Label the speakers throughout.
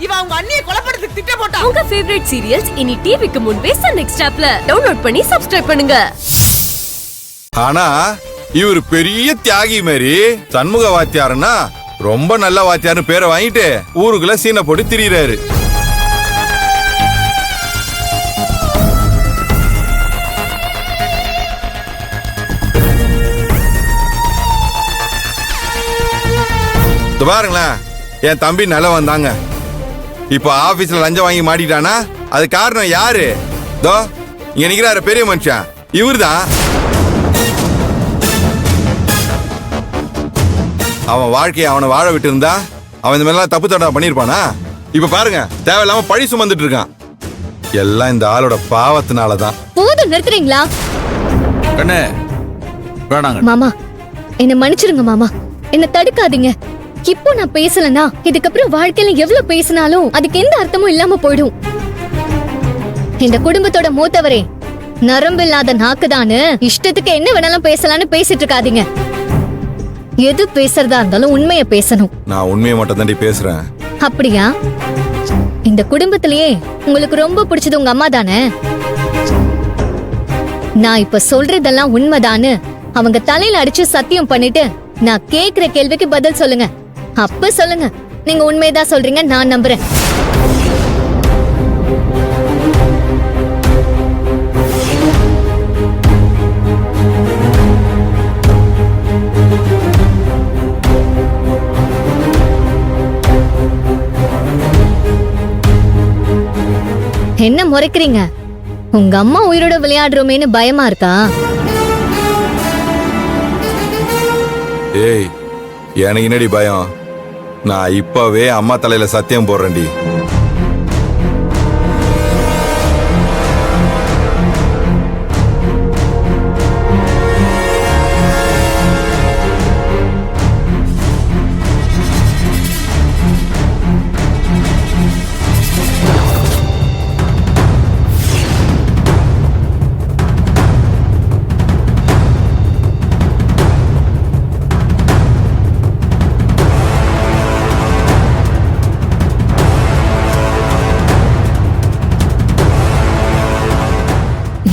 Speaker 1: இவன் அவங்க அண்ணியை கொலைப்படுறதுக்கு திட்டம் போட்டான்.
Speaker 2: உங்க ஃபேவரட் சீரியல்ஸ் இனி டிவிக்கு முன்பே சன் நெக்ஸ்ட் ஆப்ல டவுன்லோட் பண்ணி சப்ஸ்கிரைப் பண்ணுங்க.
Speaker 3: ஆனா இவர் பெரிய தியாகி மாதிரி சண்முக வாத்தியாருன்னா ரொம்ப நல்ல வாத்தியார்னு பேரை வாங்கிட்டு ஊருக்குள்ள சீனை போட்டு திரியிறாரு. பாருங்களேன், என் தம்பி நல்ல வந்தாங்க. இப்ப ஆபீஸ்ல லஞ்சம் வாங்கி மாட்டிட்டானா அது காரணம் யாரு? தோ இங்க நிக்கிறாரு பெரிய மனுஷன், இவர்தான். அவன் வாழ்க்கையை அவனை வாழ விட்டு இருந்தா அவன் இந்த மாதிரிலாம் தப்பு தடா பண்ணிருப்பானா? இப்ப பாருங்க, தேவையில்லாம பழி சுமந்துட்டு இருக்கான். எல்லாம் இந்த ஆளோட பாவத்தினாலதான்.
Speaker 4: போதும், நிறுத்துறீங்களா?
Speaker 5: கண்ணே வேணாங்க
Speaker 4: மாமா, என்ன மன்னிச்சிருங்க மாமா, என்ன தடுக்காதீங்க. இப்போ நான் பேசலனா இதுக்கப்புறம் வாழ்க்கையில எவ்வளவு பேசினாலும் அதுக்கு எந்த அர்த்தமும் இல்லாம போயிடும். இந்த குடும்பத்தோட மூத்தவரே, நரம்பு இல்லாத நாக்குதான்னு இஷ்டத்துக்கு என்ன வேணாலும் பேசலான்னு பேசிட்டு இருக்காதீங்க. எது பேசுறதா இருந்தாலும் உண்மைய பேசணும்.
Speaker 3: நான் உண்மையை மட்டும் தாண்டி பேசுறேன்.
Speaker 4: அப்படியா? இந்த குடும்பத்திலேயே உங்களுக்கு ரொம்ப பிடிச்சது உங்க அம்மா தானே? நான் இப்ப சொல்றதெல்லாம் உண்மைதான்னு அவங்க தலையில அடிச்சு சத்தியம் பண்ணிட்டு நான் கேக்குற கேள்விக்கு பதில் சொல்லுங்க. அப்ப சொல்லுங்க, நீங்க உண்மையதான் சொல்றீங்க, நான் நம்புறேன். என்ன முறைக்கிறீங்க? உங்க அம்மா உயிரோட விளையாடுறோமேன்னு பயமா இருக்கா?
Speaker 3: ஏய், எனக்கு என்னடி பயம்? நான் இப்பவே அம்மா தலையில சத்தியம் போடுறேன்டி.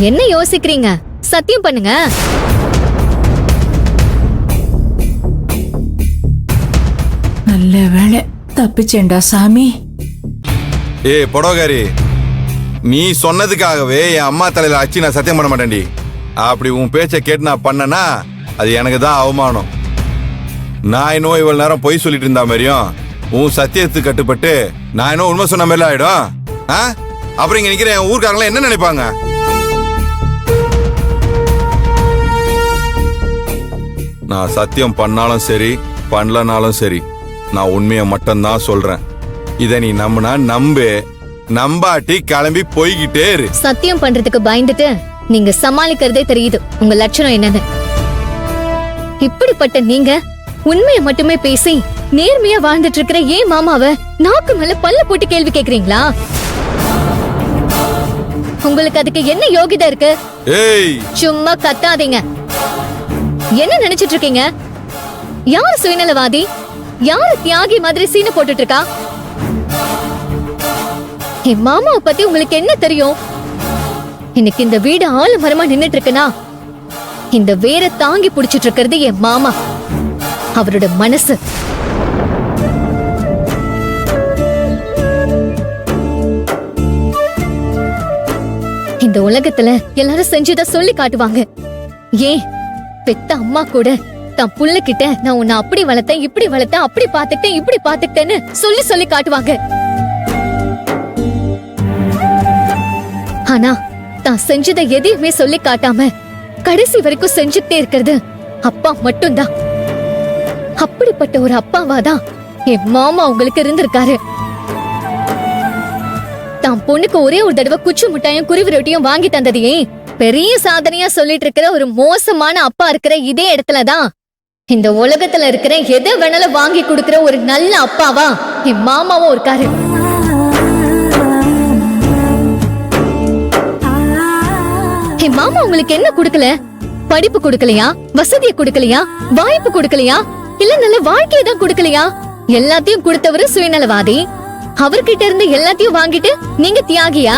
Speaker 4: என்ன யோசிக்கிறீங்க? சத்தியம் பண்ணுங்க.
Speaker 6: நல்ல வேளை தப்பிச்சேண்டா சாமி.
Speaker 3: ஏய் பொடோகாரி, நீ சொன்னதுக்காகவே என் அம்மா தலையில அச்சு நான் சத்தியம் பண்ண மாட்டேன்டி. அப்படி உன் பேச்சை கேட்டு நான் பண்ணனா அது எனக்கு தான் அவமானம். நான் இன்னும் இவ்வளவு நேரம் பொய் சொல்லிட்டு இருந்தா மாதிரியும் உன் சத்தியத்துக்கு கட்டுப்பட்டு நான் இன்னும் உண்மை சொன்ன மாதிரி ஆயிடும். அப்புறம் இங்க நிக்கிற என் ஊர்க்காரங்களாம் என்ன நினைப்பாங்க? நான் சத்தியம் பண்ணாலும் சரி பண்ணலனாலும் சரி, நான் உண்மையை மட்டும்தான் சொல்றேன். இத நீ நம்பினா நம்பு, நம்பாட்டி கிளம்பி போய்கிட்டே இரு.
Speaker 4: சத்தியம் பண்றதுக்கு பயந்துட்டு நீங்க சமாளிக்கிறதே தெரியுது உங்க லட்சணம் என்னன்னு. இப்படிப்பட்ட நீங்க உண்மையை மட்டுமே பேசி நேர்மையா வாழ்ந்துட்டு இருக்கிற ஏன் மாமாவ நாக்கு மேல பல்ல போட்டு கேள்வி கேக்குறீங்களா? உங்களுக்கு அதுக்கு என்ன யோகிதை இருக்கு?
Speaker 3: ஏய்,
Speaker 4: சும்மா கத்தாதீங்க. என்ன நினைச்சிட்டு இருக்கீங்க? யாரு சுயநலவாதி, யாரு தியாகி மாதிரி சீனை போட்டுட்டு இருக்கா? என் மாமாவை பத்தி உங்களுக்கு என்ன தெரியும்? இன்னைக்கு இந்த வீடு ஆலமரமா நின்னுட்டு இருக்குன்னா இந்த வேரை தாங்கி புடிச்சிட்டு இருக்கிறது என் மாமா, அவரோட மனசு. இந்த உலகத்துல எல்லாரும் செஞ்சத சொல்லி காட்டுவாங்க. ஏன் பெத்த அம்மா கூட தன் புள்ள கிட்ட நான் உன்னை அப்படி வளர்த்தேன், இப்படி வளர்த்தேன், அப்படி பாத்துக்கிட்டேன், இப்படி பாத்துக்கிட்டேன்னு சொல்லி சொல்லி காட்டுவாங்க. ஆனா தான் செஞ்சதை எதையுமே சொல்லி காட்டாம கடைசி வரைக்கும் செஞ்சுட்டே இருக்கிறது அப்பா மட்டும்தான். அப்படிப்பட்ட ஒரு அப்பாவாதான் என் மாமா உங்களுக்கு இருந்திருக்காரு. தான் பொண்ணுக்கு ஒரே ஒரு தடவை குச்சி முட்டாயும் குருவி ரொட்டியும் வாங்கி தந்ததையே பெரிய சாதனையா சொல்லிட்டு இருக்கிற ஒரு மோசமான அப்பா இருக்கிற இதே இடத்துலதான் இந்த உலகத்துல இருக்கிற எதை வேணாலும் வாங்கி கொடுக்கிற ஒரு நல்ல அப்பாவா என் மாமாவும் இருக்காரு. என் மாமா உங்களுக்கு என்ன கொடுக்கல? படிப்பு கொடுக்கலையா? வசதியை கொடுக்கலையா? வாய்ப்பு கொடுக்கலையா? இல்ல நல்ல வாழ்க்கையை தான் கொடுக்கலையா? எல்லாத்தையும் கொடுத்தவரு சுயநலவாதி. அவர்கிட்ட இருந்து எல்லாத்தையும் வாங்கிட்டு நீங்க தியாகியா?